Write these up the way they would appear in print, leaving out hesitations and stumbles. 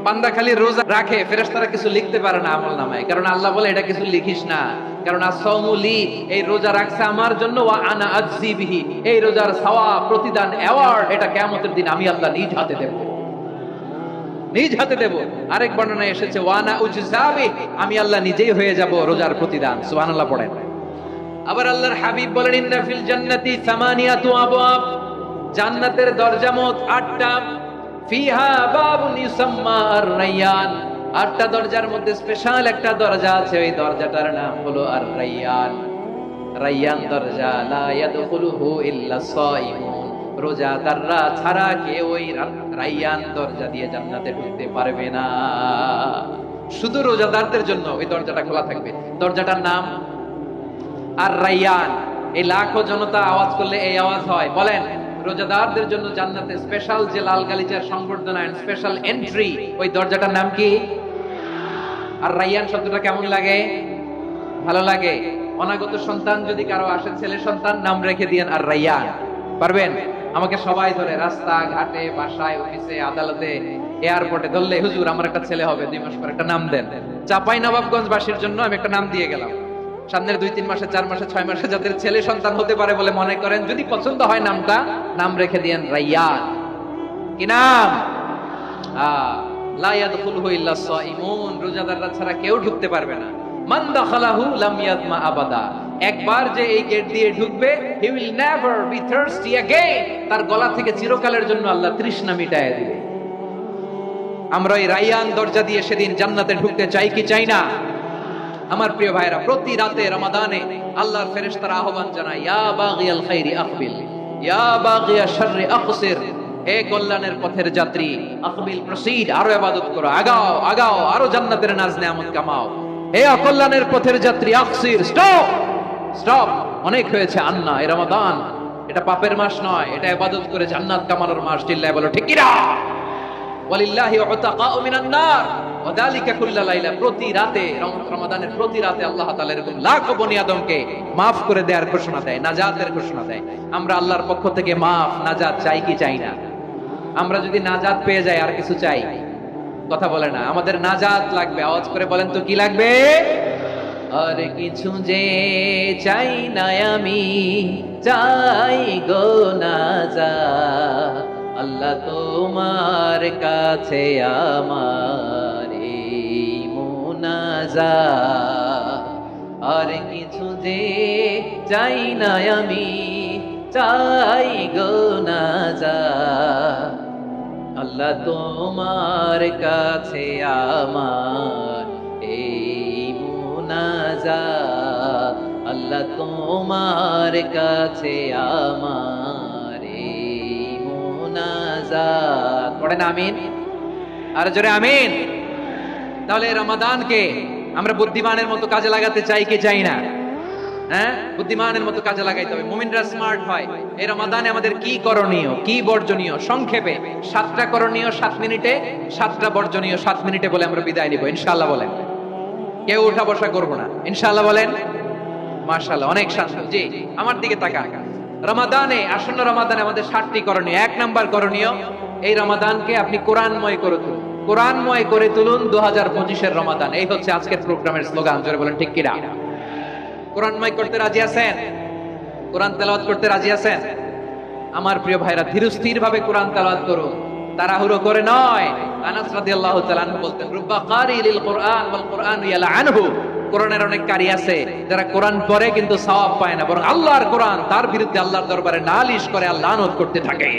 বান্দা খালি রোজা রাখে, ফেরেশতারা কিছু লিখতে পারে না আমলনামায়, কারণ আল্লাহ বলে এটা কিছু লিখিস না, কারণ as-সাওমু লি, এই রোজা রাখছে আমার জন্য, ওয়া আনা আজজি বিহি, এই রোজার সওয়াব, প্রতিদান, অ্যাওয়ার্ড এটা কিয়ামতের দিন আমি আল্লাহ নিজ হাতে দেব, নিজ হাতে দেব। আরেক বর্ণনায় এসেছে ওয়ানা উজজাবি, আমি আল্লাহ নিজেই হয়ে যাব রোজার প্রতিদান। সুবহানাল্লাহ পড়েন। আবার আল্লাহর হাবিব বলেন ইন্না ফিল জান্নাতি সামানিয়াতু আবওয়াব, জান্নাতের দরজা মোট 8টা, ফিহা বাবুন ইউসাম্মা আর-রায়্যান, 8টা দরজার মধ্যে স্পেশাল একটা দরজা আছে, ওই দরজাটার নাম হলো আর-রায়্যান। রায়্যান দরজা, লা ইয়াদখুলুহু ইল্লা সাইমুন, রোজাদাররা ছাড়া কেউ ওই রায়্যান দরজা দিয়ে জান্নাতে ঢুকতে পারবে না, শুধু রোজাদারদের জন্য ওই দরজাটা খোলা থাকবে। দরজাটার নাম আর-রায়্যান। এই লাখো জনতা আওয়াজ করলে এই আওয়াজ হয়, বলেন রোজাদারদের জন্য জান্নাতে স্পেশাল যে লাল গালিচার সংবর্ধনা এন্ড স্পেশাল এন্ট্রি, ওই দরজাটার নাম কি? আর-রায়্যান শব্দটা কেমন লাগে? ভালো লাগে। অনাগত সন্তান যদি কারো আসে, ছেলে সন্তান, নাম রেখে দিয়েন আর-রায়্যান। পারবেন? আমাকে সবাই ধরে রাস্তা ঘাটে, বাসায়, অফিসে, আদালতে, এয়ারপোর্টে ধরলে, হুজুর আমার একটা ছেলে হবে 2 মাস পরে, একটা নাম দেন। চাঁপাইনবাবগঞ্জ বাসীর জন্য আমি একটা নাম দিয়ে গেলাম। সামনের 2-3 মাসে, 4 মাসে, 6 মাসে যাদের ছেলে সন্তান হতে পারে বলে মনে করেন, যদি পছন্দ হয় নামটা, নাম রেখে দিয়েন রায়্যান। কি নাম? লা ইয়াদখুলুহু ইল্লা সাইমুন, রোজাদাররা ছাড়া কেউ ঢুকতে পারবে না। মান দাখালাহু লাম ইয়াদমা আবাদা, একবার যে এই গেট দিয়ে ঢুকবে, he will never be thirsty again, তার গলা থেকে চিরকালের জন্য আল্লাহ তৃষ্ণা মিটায় দিবে। আমরা এই রায়্যান দরজা দিয়ে সেদিন জান্নাতে ঢুকতে চাই কি চাই না? আমার প্রিয় ভাইরা, প্রতি রাতে রমাদানে আল্লাহর ফেরেশতারা আহ্বান জানায়, ইয়া বাগিয়াল খাইরি আকবিল, ইয়া বাগিয়াশ শাররি আকসির, হে কল্যাণের পথের যাত্রী, আকবিল, প্রসিড, আরো ইবাদত করো, আগাও আগাও, আরো জান্নাতের নাজ নেয়ামত কামাও। হে অকল্যাণের পথের যাত্রী, আকসির, স্টপ স্টপ, অনেক হয়েছে। আন্না, এই রমাদান এটা পাপের মাস নয়, এটা ইবাদত করে জান্নাত কামানোর মাস। চিল্লায় বলো ঠিক কি না? ওয়ালিল্লাহি উতাকাউ মিনান নার ওয়া যালিকা কুল্লা লাইলা, প্রতি রাতে, রমাদানের প্রতি রাতে আল্লাহ তাআলা এরকম লাখো বনি আদমকে maaf করে দেওয়ার ঘোষণা দেয়, নাজাতের ঘোষণা দেয়। আমরা আল্লাহর পক্ষ থেকে maaf, নাজাত চাই কি চাই না? আমরা যদি নাজাত পেয়ে যাই আর কিছু চাই? কথা বলে না। আমাদের নাজাত লাগবে, আওয়াজ করে বলেন তো কি লাগবে? আর কিছু যে চাই না আমি, চাই গো নাজাত, আল্লাহ তোমার কাছে আমার এই মুনাজাত। আর কিছু যে চাই না আমি, চাই গো নাজাত, আল্লাহ তোমার কাছে আমার এই মুনাজাত, আল্লাহ তোমার কাছে আমার এই মুনাজাত। পড়েন আমিন, আর জোরে আমিন। তাহলে রমাদানকে আমরা বুদ্ধিমানের মতো কাজে লাগাতে চাই কি চাই না? হ্যাঁ, বুদ্ধিমানের মতো কাজে লাগাইতে হবে। মুমিনরা স্মার্ট হয়। এই রমাদানে আমাদের কি করণীয়, কি বর্জনীয়, সংক্ষেপে 7টা করণীয় 7 মিনিটে, 7টা বর্জনীয় 7 মিনিটে বলে আমরা বিদায় নিব ইনশাআল্লাহ। বলেন, কেউ উঠা বসা করবো না ইনশাআল্লাহ। বলেন মাশাআল্লাহ, অনেক শান্ত। জি, আমার দিকে তাকান। রমাদানে, আসন্ন রমাদানে আমাদের 7টি করণীয়। 1 নাম্বার করণীয়, এই রমাদানকে আপনি কোরআনময় করে তুলুন, কোরআনময় করে তুলুন 2025-এর রমাদান। এই হচ্ছে আজকের প্রোগ্রামের স্লোগান। জোরে বলেন ঠিক কিনা? কোরআনময় করতে রাজি আছেন? কোরআন তেলাওয়াত করতে রাজি আছেন? আমার প্রিয় ভাইরা, ধীরস্থির ভাবে কোরআন তেলাওয়াত করুন, তাড়াহুড়ো করে নয়। আনাস রাদিয়াল্লাহু তাআলা আনহু বলতেন, রুব্বা কারিলিল কুরআন ওয়াল কুরআনু ইয়ালআনহু, কোরআনের অনেক কারি আছে যারা কোরআন পড়ে কিন্তু সওয়াব পায় না, বরং আল্লাহর কোরআন তার বিরুদ্ধে আল্লাহর দরবারে নালিশ করে আর লানত করতে থাকে।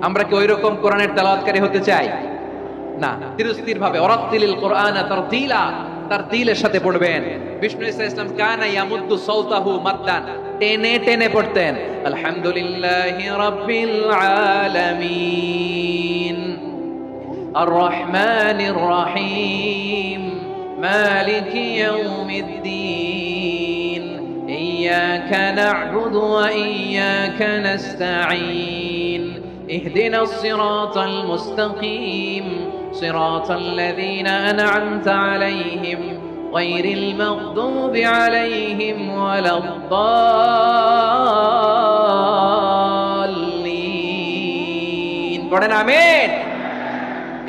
আমরা কি ওইরকম কোরআনের তেলাওয়াতকারী হতে চাই? না। ধীরস্থির ভাবে, ওয়ারাত্তিলিল কুরআনা তারতিলা, তারতিলের সাথে পড়বেন। বিষ্ণু ইসা ইসলাম কানা ইয়ামুদ্দু সাওতাহু মাদ্দান, টেনে টেনে পড়তেন। আলহামদুলিল্লাহি রাব্বিল আলামিন আর রহমানির রহিম মালিকি ইয়াউমিদ্দিন ইয়্যাকা না'বুদু ওয়া ইয়্যাকা নাস্তাঈন ইহদিনাস সিরাতাল মুস্তাকিম صراط الذين أنعمت عليهم غير المغضوب عليهم ولا الضالين। পড়েন আমিন।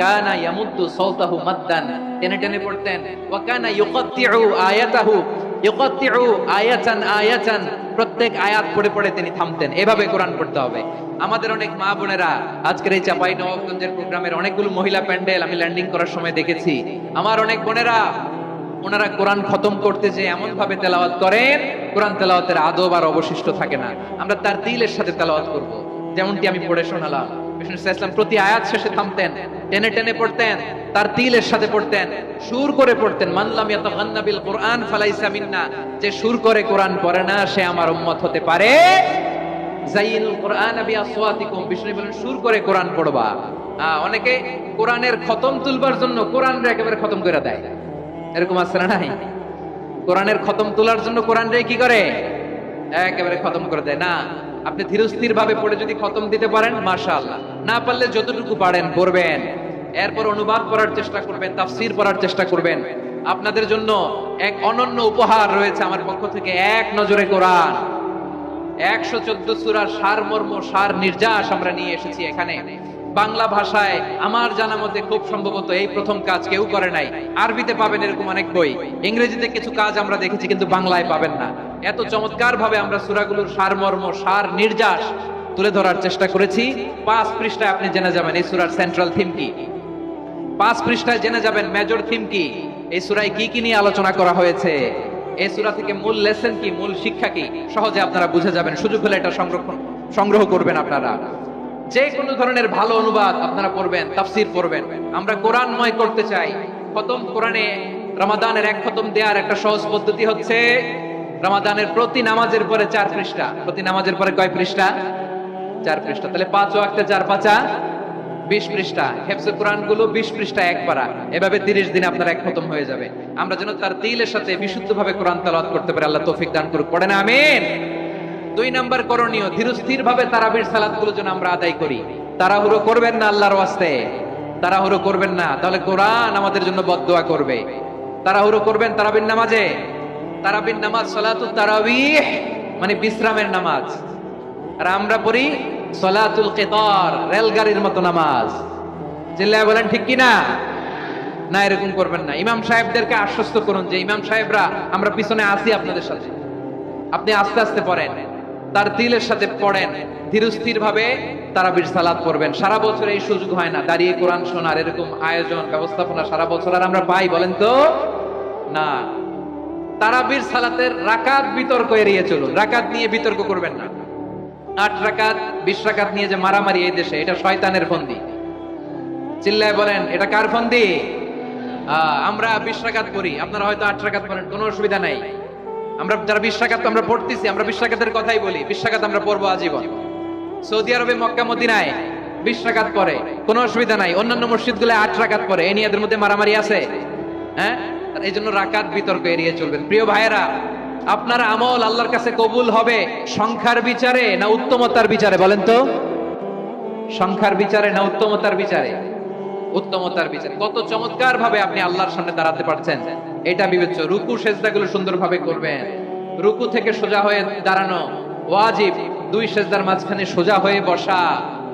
কানা ইয়ামুদ্দু সাওতাহু মাদ্দান, টেনে টেনে পড়তেন। ওয়া কানা ইউকাত্তিউ আয়াতাহু, ইউকাত্তিউ আয়াতান আয়াতান, প্রত্যেক আয়াত পড়ে পড়ে তিনি থামতেন। এভাবে কোরআন পড়তে হবে। আমাদের অনেক মা বোনেরা আজকের এই চাঁপাইনবাবগঞ্জের প্রোগ্রামের অনেকগুলো মহিলা প্যান্ডেল আমি ল্যান্ডিং করার সময় দেখেছি। আমার অনেক বোনেরা ওনারা কোরআন খতম করতে যে এমন ভাবে তেলাওয়াত করেন, কোরআন তেলাওয়াতের আদব আর অবশিষ্ট থাকে না। আমরা তার দিলের সাথে তেলাওয়াত করব, যেমনটি আমি পড়ে শোনালাম। বিষ্ণু ইসলাম প্রতি আয়াত শেষে থামতেন, টেনে টেনে পড়তেন, তার তিলের সাথে পড়তেন, সুর করে পড়তেন। মান লাম ইয়াতাগান্না বিল কুরআন ফালাইসা মিন্না, যে সুর করে কোরআন পড়ে না সে আমার উম্মত হতে পারে। যাইনুল কুরআন বিআসওয়াতিকুম, বিষ্ণু বলেন সুর করে কোরআন পড়বা। অনেকে কোরআনের খতম তুলবার জন্য কোরআনরে একেবারে খতম করে দেয়, এরকম আছে না নাই? কোরআনের খতম তোলার জন্য কোরআনরে কি করে? একেবারে খতম করে দেয় না। আপনি ধীরস্থির ভাবে পড়ে যদি খতম দিতে পারেন মাশাআল্লাহ, না পারলে যতটুকু পারেন পড়বেন, এরপর অনুবাদ করার চেষ্টা করবেন, তাফসীর পড়ার চেষ্টা করবেন। আপনাদের জন্য এক অনন্য উপহার রয়েছে আমার পক্ষ থেকে, এক নজরে কোরআন 114 সূরার সারমর্ম, সার নির্যাস আমরা নিয়ে এসেছি এখানে বাংলা ভাষায়। আমার জানা মতে খুব সম্ভবত এই প্রথম কাজ কেউ করে নাই। আরবিতে পাবেন এরকম অনেক বই, ইংরেজিতে কিছু কাজ আমরা দেখেছি, কিন্তু বাংলায় পাবেন না। এত চমৎকার ভাবে আমরা সূরাগুলোর সারমর্ম, সার নির্যাস তুলে ধরার চেষ্টা করেছি। 5 পৃষ্ঠায় আপনি জেনে যাবেন এই সূরার সেন্ট্রাল থিম কি। 5 পৃষ্ঠায় জেনে যাবেন মেজর থিম কি, এই সূরায় কি কি নিয়ে আলোচনা করা হয়েছে, এই সূরা থেকে মূল লেসন কি, মূল শিক্ষা কি, সহজে আপনারা বুঝে যাবেন। সুযোগ হলে এটা সংগ্রহ করবেন আপনারা। যে কোনো ধরনের ভালো অনুবাদ আপনারা পড়বেন, তাফসীর পড়বেন। আমরা কোরআনময় করতে চাই। খতম কোরআনে রমাদানের এক খতম দেওয়ার একটা সহজ পদ্ধতি হচ্ছে রমাদানের প্রতি নামাজের পরে 4 পৃষ্ঠা। প্রতি নামাজের পরে কয় পৃষ্ঠা? 4 পৃষ্ঠা। তাহলে 5 ওয়াক্তে 4 পাঁচা 20 পৃষ্ঠা। হেফজে কোরআন গুলো 20 পৃষ্ঠা এক পারা। এভাবে 30 দিনে আপনার এক খতম হয়ে যাবে। আমরা যেন তার দিলের সাথে বিশুদ্ধভাবে কোরআন তেলাওয়াত করতে পারি, আল্লাহ তৌফিক দান করুক। পড়েন আমিন। 2 নাম্বার করণীয়, ধীরস্থির ভাবে তারাবির সালাতগুলো যেন আমরা আদায় করি। তাড়াহুড়ো করবেন না আল্লাহর ওয়াস্তে, তাড়াহুড়ো করবেন না, তাহলে কোরআন আমাদের জন্য বদদুয়া করবে। তাড়াহুড়ো করবেন তারাবির নামাজে। তারাবির নামাজ সালাতুত তারাবিহ মানে বিশ্রামের নামাজ, আর আমরা পড়ি সালাতুল কিতার, রেলগাড়ির মতো নামাজ। চিল্লায় বলেন ঠিক কি না? না, এরকম করবেন না। ইমাম সাহেবদেরকে আশ্বস্ত করুন যে ইমাম সাহেবরা আমরা পিছনে আছি আপনাদের সাথে, আপনি আস্তে আস্তে পড়েন, তার দিলের সাথে পড়েন, ধীরস্থির ভাবে তারাবির সালাত পড়বেন। সারা বছর এই সুযোগ হয় না দাঁড়িয়ে কোরআন শোনার, এরকম আয়োজন ব্যবস্থাপনা সারা বছর আর আমরা পাই বলেন তো না। তারাবির সালাতের রাকাত বিতর্ক এড়িয়ে চলুন, রাকাত নিয়ে বিতর্ক করবেন না। 8 রাকাত 20 রাকাত নিয়ে যে মারামারি এই দেশে, এটা শয়তানের ফন্দি। চিল্লায় বলেন এটা কার ফন্দি? আমরা 20 রাকাত পড়ি, আপনারা হয়তো 8 রাকাত পড়েন, কোনো অসুবিধা নাই। আমরা যারা 20 রাকাত আমরা পড়তেছি, আমরা 20 রাকাতের কথাই বলি, 20 রাকাত আমরা পড়বো আজীবন। সৌদি আরবে মক্কা মদিনায় 20 রাকাত পড়ে, কোনো অসুবিধা নাই। অন্যান্য মসজিদগুলো 8 রাকাত পড়ে, এই নিয়ে এদের মধ্যে মারামারি আছে? হ্যাঁ, এই জন্য রাকাত বিতর্ক এড়িয়ে চলবেন। প্রিয় ভাইয়েরা, আপনার আমল আল্লাহর কাছে কবুল হবে সংখ্যার বিচারে না উত্তমতার বিচারে বলেন তো? সংখ্যার বিচারে না উত্তমতার বিচারে? উত্তমতার বিচারে। কত চমৎকার ভাবে আপনি আল্লাহর সামনে দাঁড়াতে পারছেন এটা বিবেচ্য। রুকু সেজদাগুলো সুন্দরভাবে করবেন। রুকু থেকে সোজা হয়ে দাঁড়ানো ওয়াজিব, 2 সেজদার মাঝখানে সোজা হয়ে বসা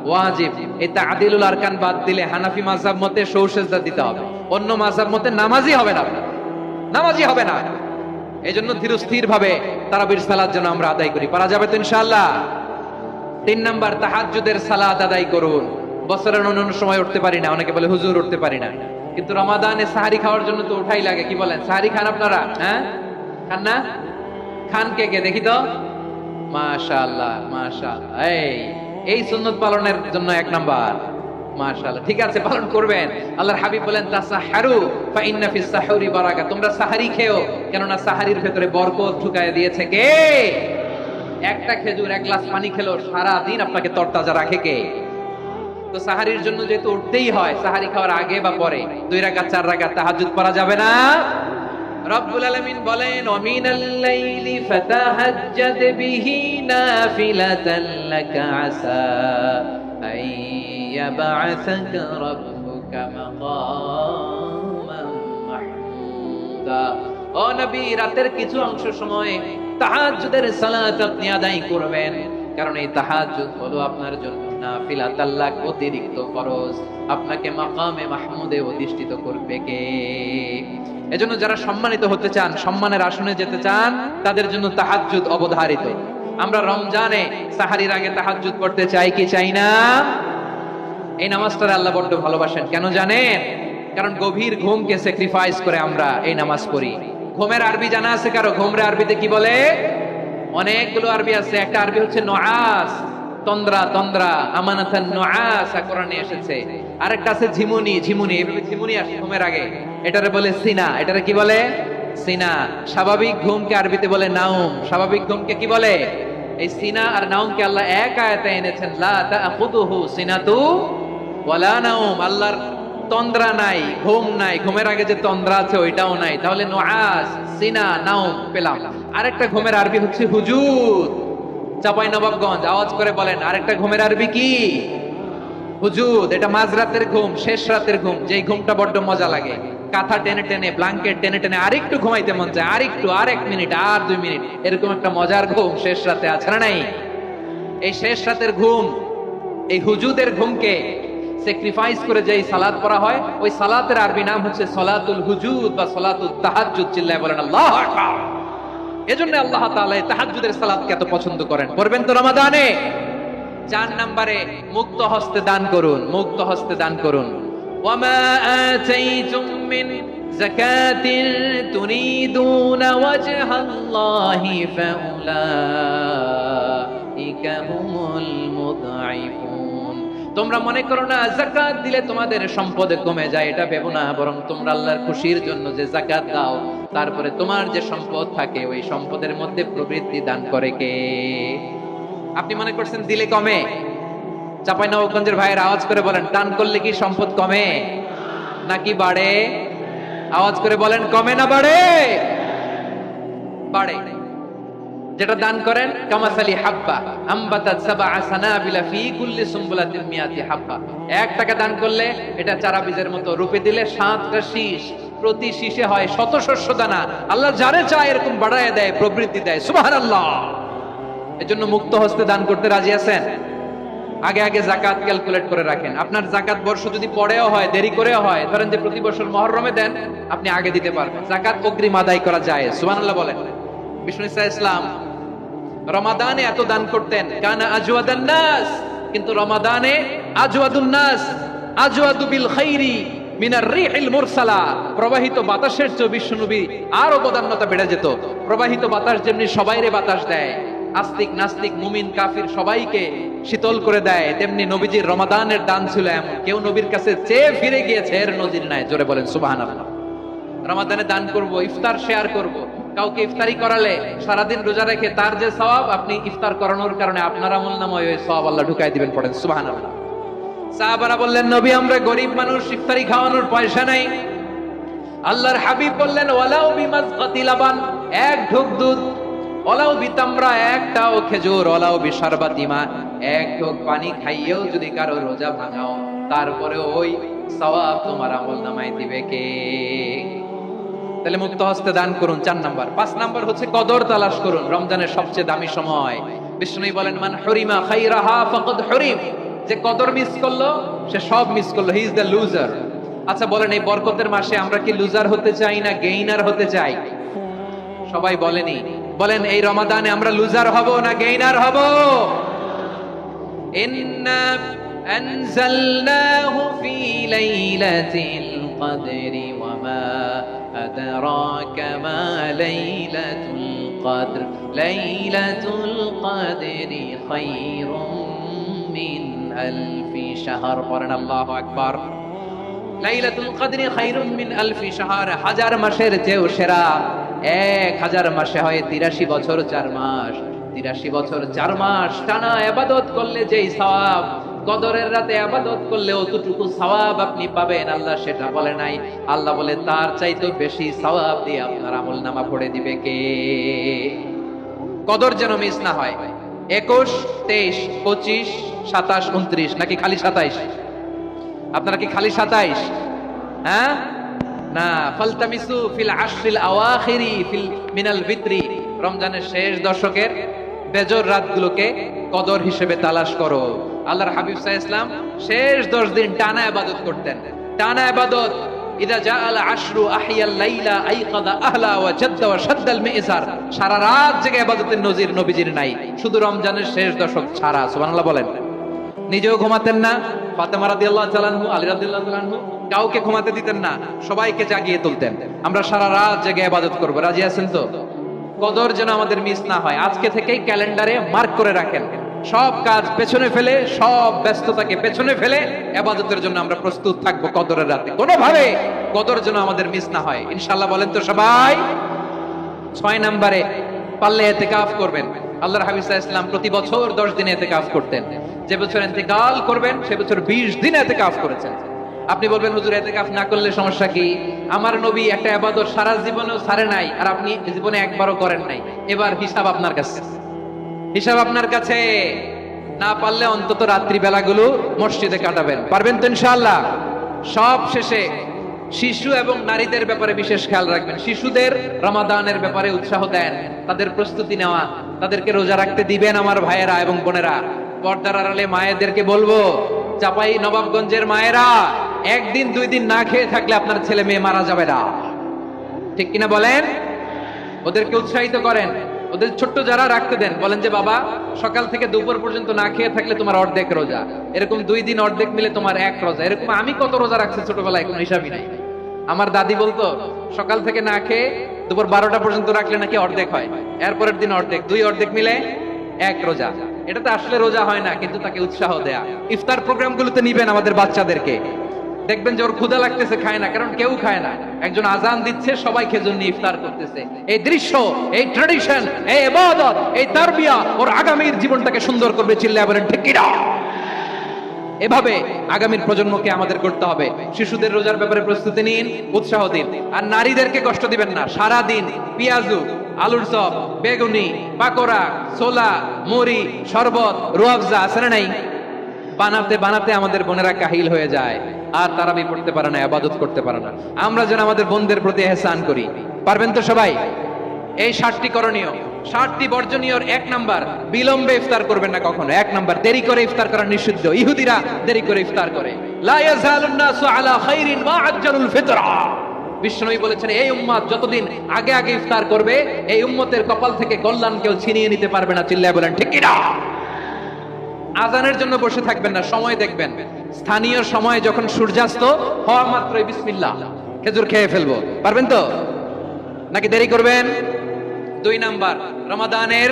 ওয়াজিব। এই তা'দিলুল আরকান বাদ দিলে হানাফি মাযহাব মতে সৌ সেজদা দিতে হবে, অন্য মাযহাব মতে নামাজই হবে না, নামাজই হবে না। এজন্য ধীরস্থির ভাবে তারাবির সালাত যেন আমরা আদায় করি। পারা যাবে তো ইনশাআল্লাহ? 3 নাম্বার, তাহাজ্জুদের সালাত আদায় করুন। বছরের অন্যান্য সময় উঠতে পারি না, অনেকে বলে হুজুর উঠতে পারি না, কিন্তু রমাদানে সাহারি খাওয়ার জন্য তো ওঠাই লাগে। কি বলেন, সাহারি খান আপনারা? হ্যাঁ, খান না? খান কে কে দেখি তো? মাশাআল্লাহ মাশাআল্লাহ। এই সুন্নত পালনের জন্য 1 নাম্বার। মাশাআল্লাহ, ঠিক আছে, পালন করবেন। আল্লাহর হাবিব বলেন তাসাহারু ফা ইন্না ফিস সাহুরি বারাকা, তোমরা সাহারি খেও, কেননা সাহারির ভেতরে বরকত ঢুকায় দিয়েছে কে? একটা খেজুর 1 গ্লাস পানি খেলো সারা দিন আপনাকে তরতাজা রাখে কে? তো সাহারির জন্য যেহেতু উঠতেই হয়, সাহারি খাওয়ার আগে বা পরে 2 রাকাত 4 রাকাত তাহাজ্জুদ পড়া যাবে না? রব্বুল আলামিন বলেন ওয়ামিনাল লাইলি ফাতাহাজ্জাদ বিহি নাফিলাতান লাকা আসা আইয়াবআসাকা রাব্বুকা মাকামান মাহমুদা। ও নবী, রাতের কিছু অংশ সময় তাহাজ্জুদের সালাত আপনি আদায় করবেন, কারণ এই তাহাজ্জুদ হলো আপনার জন্য নাফিলাত আল্লাহ অতিরিক্ত ফরজ, আপনাকে মাকামে মাহমুদে অধিষ্ঠিত করবে কে? এজন্য যারা সম্মানিত হতে চান, সম্মানের আসনে যেতে চান, তাদের জন্য তাহাজ্জুদ অবধারিত। আমরা রমজানে সাহারির আগে তাহাজ্জুদ পড়তে চাই কি চাই না? এই নামাজটা আল্লাহ বড্ড ভালোবাসেন, কেন জানেন? কারণ গভীর ঘুমকে স্যাক্রিফাইস করে আমরা এই নামাজ পড়ি। ঘুমের আরবি জানা আছে কারো? ঘুমরে আরবিতে কি বলে? অনেকগুলো আরবি আছে। একটা আরবি হচ্ছে নুআস, তন্দ্রা, তন্দ্রা, আমানাতান নুআসা কোরআনে এসেছে। আরেকটা আছে ঝিমুনি, ঝিমুনি, এভাবে ঝিমুনি আসে ঘুমের আগে, এটারে বলে সিনা। এটারে কি বলে? সিনা। স্বাভাবিক ঘুমকে আরবিতে বলে নাউম। স্বাভাবিক ঘুমকে কি বলে? এই সিনা আর নাউমকে আল্লাহ এক আয়াতে এনেছেন, লা তাখুদুহু সিনাতু ওয়ালা নাউম। আল্লাহর তন্দ্রা নাই, ঘুম নাই, ঘুমের আগে যে তন্দ্রা আছে ওইটাও নাই। তাহলে নুআস, সিনা, নাউম পেলাম। আরেকটা ঘুমের আরবি হচ্ছে হুজুদ। চাঁপাইনবাবগঞ্জ আওয়াজ করে বলেন, আরেকটা ঘুমের আরবি কি? হুজুদ। এটা মাঝরাতের ঘুম, শেষ রাতের ঘুম, যেই ঘুমটা বড্ড মজা লাগে। কাঁথা টেনে টেনে, ব্ল্যাঙ্কেট টেনে টেনে আরেকটু ঘুমাইতে মন চায়, আরেকটু, আর 1 মিনিট, আর 2 মিনিট, এরকম একটা মজার ঘুম শেষ রাতে আছে না নাই? এই শেষ রাতের ঘুম, এই হুজুদের ঘুমকে স্যাক্রিফাইস করে যেই সালাত পড়া হয়, ওই সালাতের আরবি নাম হচ্ছে সলাতুল হুজুদ বা সলাতুত তাহাজ্জুদ। চিল্লায় বলেন আল্লাহু আকবার। এজন্য আল্লাহ তাআলা এই তাহাজ্জুদের সালাতকে এত পছন্দ করেন। পড়বেন তো রমাদানে। 4 নম্বরে মুক্ত হস্তে দান করুন, মুক্ত হস্তে দান করুন। ওয়ামা আতাইতুম মিন যাকাতিন তুরিদুনা ওয়াজহাল্লাহি ফাউলাইকা হুমুল মুদঈফুন। তোমরা মনে করো না যাকাত দিলে তোমাদের সম্পদে কমে যায়, এটা ভেবো না। বরং তোমরা আল্লাহর খুশির জন্য যে যাকাত দাও, তারপরে তোমার যে সম্পদ থাকে ওই সম্পদের মধ্যে প্রবৃদ্ধি দান করে কে? আপনি মনে করছেন দিলে কমে? চাঁপাইনবাবগঞ্জের ভাইয়ের আওয়াজ করে বলেন, দান করলে কি সম্পদ কমে নাকি বাড়ে? আওয়াজ করে বলেন, কমে না বাড়ে? বাড়ে। যেটা দান করেন, কামাসালি হাব্বা আম্বাতাত সাবআ সানাবিলা ফি কুল্লি সুমবুলাতিন মিয়াতি হাব্বা। 1 টাকা দান করলে এটা চারা বীজের মতো, রূপে দিলে 7টা শীষ, প্রতি শীষে হয় শত শস্য দানা। আল্লাহ যারে চায় এরকম বাড়ায় দেয়, প্রবৃদ্ধি দেয়। সুবহানাল্লাহ। এজন্য মুক্ত হস্তে দান করতে রাজি আছেন? আগে আগে যাকাত ক্যালকুলেট করে রাখেন। আপনার যাকাত বর্ষ যদি পরেও হয়, দেরি করেও হয়, ধরেন যে প্রতি বছর মুহররমে দেন, আপনি আগে দিতে পারবেন। যাকাত অগ্রিম আদায় করা যায়। সুবহানাল্লাহ বলেন। বিষ্ণু ইসলাম রমাদানে এত দান করতেন, কানা আজওয়াদান নাস। কিন্তু রমাদানে আজওয়াদুন নাস আজওয়াদু বিল খাইরি মিনার রিহিল মুরসালা। প্রবাহিত বাতাসের চেয়ে বিশ্বনবী আর অবদান্যতা বেড়ে যেত। প্রবাহিত বাতাস যেমনি সবাইরে বাতাস দেয়, আস্তিক নাস্তিক মুমিন কাফির সবাইকে শীতল করে দেয়, তেমনি নবীজির রমাদানের দান ছিল এমন, কেউ নবীর কাছে চেয়ে ফিরে গিয়েছে এর নজির নাই। জোরে বলেন সুবহানাল্লাহ। রমাদানে দান করব, ইফতার শেয়ার করব। কাউকে ইফতারি করালে সারাদিন রোজা রেখে তার যে সওয়াব, আপনি ইফতার করানোর কারণে আপনার আমলনামায় ওই সওয়াব আল্লাহ ঢুকাই দিবেন। পড়েন সুবহানাল্লাহ। সাহাবারা বললেন, নবী আমরা গরিব মানুষ, ইফতারি খাওয়ানোর পয়সা নাই। আল্লাহর হাবিব বললেন, ওয়ালাউ বিমাজকাতি লাবান, 1 ঢোক দুধ, ওয়ালাউ বিতামরা, 1টাও খেজুর, ওয়ালাউ বিশারবাতি মা, 1 ঢোক পানি খাইয়েও যদি কারো রোজা ভাঙাও, তারপরে ওই সওয়াব তোমার আমলনামায় দিবে কে? তাহলে মুক্ত হস্তে দান করুন, 4 নাম্বার। 5 নাম্বার হচ্ছে কদর তালাশ করুন। রমজানের সবচেয়ে দামি সময়। বিষ্ণু বলেন, মান হুরিমা খাইরাহা ফাকাদ হুরিম। যে কদর মিস করলো সে সব মিস করলো, হি ইজ দ্য লুজার। আচ্ছা বলেন, এই বরকতের মাসে আমরা কি লুজার হতে চাই না গেইনার হতে চাই? সবাই বলেনি। বলেন, এই রমাদানে আমরা লুজার হব না গেইনার হব? ইন্না আনজালনাহু ফি লাইলাতিল কদরি ওয়া মা আদরাকা মা লাইলাতুল কদর লাইলাতুল কদরি খায়রুম মিন আলফি শাহর। পড়েন আল্লাহু আকবার। লাইলাতুল কদরি খায়রুম মিন আলফি শাহর, 1000 মাসের চেয়েও সেরা। 1000 মাসে হয় 83 বছর 4 মাস। 83 বছর 4 মাস টানা ইবাদত করলে যেই সওয়াব, কদরের রাতে ইবাদত করলে অতটুকু সওয়াব আপনি পাবেন, আল্লাহ সেটা বলে নাই। আল্লাহ বলে তার চাইতে বেশি সওয়াব দিয়ে আপনার আমলনামা পড়ে দিবে কে? কদর যেন মিস না হয়। 21, 23, 25, 27, 29 নাকি খালি 27? আপনারা কি খালি 27? হ্যাঁ না, ফালতামিসু ফিল আশরিল আওয়াখিরি ফিল মিনাল ভিতরি। রমজানের শেষ দশকের বেজর রাতগুলোকে কদর হিসেবে তালাশ করো। আল্লাহর হাবিব সাল্লাল্লাহু আলাইহি ওয়াসাল্লাম শেষ 10 দিন টানা ইবাদত করতেন, টানা ইবাদত। ইদা জাআল আশরু আহিয়াল লাইলা আইকাদা আহলা ওয়া জাদ্দা ওয়া শাদ্দাল মিজার। সারা রাত জেগে ইবাদতের নজির নবীজির নাই, শুধু রমজানের শেষ দশক ছাড়া। সুবহানাল্লাহ বলেন। নিজেও ঘুমাতেন না, ফাতেমা রাদিয়াল্লাহু তাআলা আনহু, আলী রাদিয়াল্লাহু তাআলা আনহু কাউকে ঘুমাতে দিতেন না, সবাইকে জাগিয়ে তুলতেন। আমরা সারা রাত জেগে ইবাদত করব, রাজি আছেন তো? কদর যেন আমাদের মিস না হয়, আজকে থেকেই ক্যালেন্ডারে মার্ক করে রাখেন। সব কাজ পেছনে ফেলে, সব ব্যস্ততাকে পেছনে ফেলে ইবাদতের জন্য আমরা প্রস্তুত থাকবো কদরের রাতে। কোনোভাবে কদর যেন আমাদের মিস না হয়, ইনশাআল্লাহ। বলেন তো সবাই। 6 নম্বরে পারলে ইতিকাফ করবেন। আল্লাহর হাবিব সাল্লাল্লাহু আলাইহি ওয়াসাল্লাম প্রতি বছর 10 দিন ইতিকাফ করতেন। যে বছর ইন্তেকাল করবেন সে বছর 20 দিন ইতিকাফ করেছেন। আপনি বলবেন হুজুর ইতিকাফ না করলে সমস্যা কি? আমার নবী একটা ইবাদত সারা জীবনেও ছাড়ে নাই, আর আপনি জীবনে একবারও করেন নাই। এবার হিসাব আপনার কাছে, হিসাব আপনার কাছে। না পারলে অন্তত রাত্রি বেলাগুলো মসজিদে কাটাবেন, পারবেন তো ইনশাআল্লাহ? সব শেষে শিশু এবং নারীদের ব্যাপারে বিশেষ খেয়াল রাখবেন। শিশুদের রমাদানের ব্যাপারে উৎসাহ দেন, তাদের প্রস্তুতি নেওয়া, তাদেরকে রোজা রাখতে দিবেন। আমার ভাইয়েরা এবং বোনেরা, পর্দার আড়ালে মায়েদেরকে বলবো, চাপাই নবাবগঞ্জের মায়েরা, একদিন 2 দিন না খেয়ে থাকলে আপনার ছেলে মেয়ে মারা যাবে না, ঠিক কিনা বলেন? ওদেরকে উৎসাহিত করেন, ওদের ছোট্ট যারা রাখতে দেন, বলেন যে বাবা সকাল থেকে দুপুর পর্যন্ত না খেয়ে থাকলে তোমার অর্ধেক রোজা, এরকম 2 দিন অর্ধেক মিলে তোমার 1 রোজা। এরকম আমি কত রোজা রাখছি ছোটবেলায় কোনো হিসাবই নাই। আমার দাদি বলতো সকাল থেকে না খেয়ে দুপুর 12টা পর্যন্ত রাখলে নাকি অর্ধেক হয়, এরপরের দিন অর্ধেক, 2 অর্ধেক মিলে 1 রোজা। এটা তো আসলে রোজা হয় না, কিন্তু তাকে উৎসাহ দেয়া। ইফতার প্রোগ্রামগুলোতে নিবেন আমাদের বাচ্চাদেরকে, দেখবেন যে ওর ক্ষুধা লাগতেছে, খায় না, কারণ কেউ খায় না। একজন আজান দিচ্ছে, সবাই খেজুর নিয়ে ইফতার করতেছে। এই দৃশ্য, এই ট্র্যাডিশন, এই ইবাদত, এই তারবিয়া ওর আগামীর জীবনটাকে সুন্দর করবে। চিল্লায়া বলেন ঠিক কিনা? এভাবে আগামীর প্রজন্মকে আমাদের করতে হবে। শিশুদের রোজার ব্যাপারে প্রস্তুতি নিন, উৎসাহ দিন। আর নারীদেরকে কষ্ট দিবেন না। সারা দিন পেঁয়াজু, আলুর চপ, বেগুনি, পাকোড়া, ছোলা, মুড়ি, শরবত, রুয়াবজা আছে না নাই? বানাতে বানাতে আমাদের বোনেরা কাহিল হয়ে যায়, আর তারাবি পড়তে পারে না, ইবাদত করতে পারে না। আমরা যেন আমাদের বোনদের প্রতি ইহসান করি, পারবেন তো সবাই? এই 7টি করণীয়, 7টি বর্জনীয়র 1 নাম্বার, বিলম্বে ইফতার করবেন না কখনো। 1 নাম্বার, দেরি করে ইফতার করা নিষিদ্ধ। ইহুদিরা দেরি করে ইফতার করে। লা ইয়াজালুন নাসু আলা খাইরিন মা আজ্জালুল ফিতরা। বিশ্বনবী বলেছেন এই উম্মত যতদিন আগে আগে ইফতার করবে, এই উম্মতের কপাল থেকে কল্যাণ কেউ ছিনিয়ে নিতে পারবে না। চিল্লায় বলেন ঠিক কিনা? আজানের জন্য বসে থাকবেন না, সময় দেখবেন। স্থানীয় সময় যখন সূর্যাস্ত হওয়া মাত্রই বিসমিল্লাহ, খেজুর খেয়ে ফেলবো, পারবেন তো? নাকি দেরি করবেন? 2 নাম্বার, রমাদানের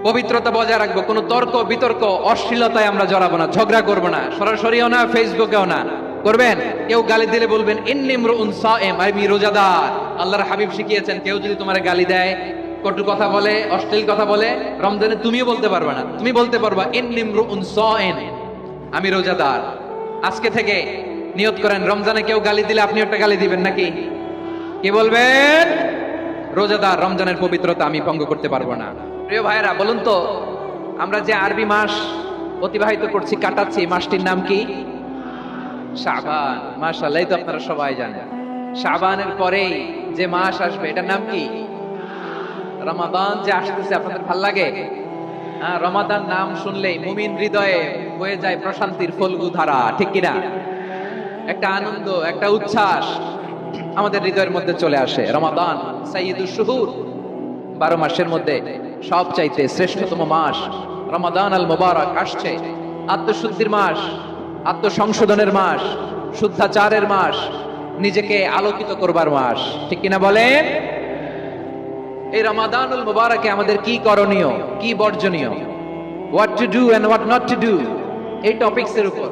পবিত্রতা বজায় রাখবো। কোনো তর্ক বিতর্ক অশ্লীলতায় আমরা জড়াবো না, ঝগড়া করবো না, সরাসরিও না, ফেসবুকেও না। করবেন? কেউ গালি দিলে বলবেন ইন্নী ইমরুউন সায়েম, আমি রোজাদার। আল্লাহর হাবিব শিখিয়েছেন কেউ যদি তোমার গালি দেয়, কটু কথা বলে, অশ্লীল কথা বলে, রমজানে তুমিও বলতে পারবে না। তুমি বলতে পারবা ইন্নী ইমরুউন সায়েম, আমি রোজাদার। আজকে থেকে নিয়ত করেন, রমজানে কেউ গালি দিলে আপনি একটা গালি দিবেন নাকি? কি বলবেন? রোজাদার, রমজানের পবিত্রতা আমি ভঙ্গ করতে পারবো না। প্রিয় ভাইয়েরা, বলুন তো, আমরা যে আরবি মাস অতিবাহিত করছি, কাটাচ্ছি, মাসটির নাম কি? শাবান। মাশাআল্লাহ, এই তো আপনারা সবাই জানেন। শাবানের পরেই যে মাস আসবে এটার নাম কি? রমাদান। যে আসতেছে, আপনাদের ভাল লাগে? রমাদান নাম শুনলেই মুমিন হৃদয়ে বয়ে যায় প্রশান্তির ফল্গু ধারা, ঠিক কিনা? একটা আনন্দ, একটা উচ্ছ্বাস আমাদের হৃদয়ের মধ্যে চলে আসে। রমাদান সাইয়্যিদুশ শুহুর, 12 মাসের মধ্যে সবচাইতে শ্রেষ্ঠতম মাস রমাদান আল মুবারক আসছে। আত্মশুদ্ধির মাস, আত্মসংশোধনের মাস, শুদ্ধাচারের মাস, নিজেকে আলোকিত করবার মাস, ঠিক কিনা বলেন? এই রমাদানুল মুবারকে আমাদের কি করণীয়, কি বর্জনীয়, what to do and what not to do, এই টপিকসের উপর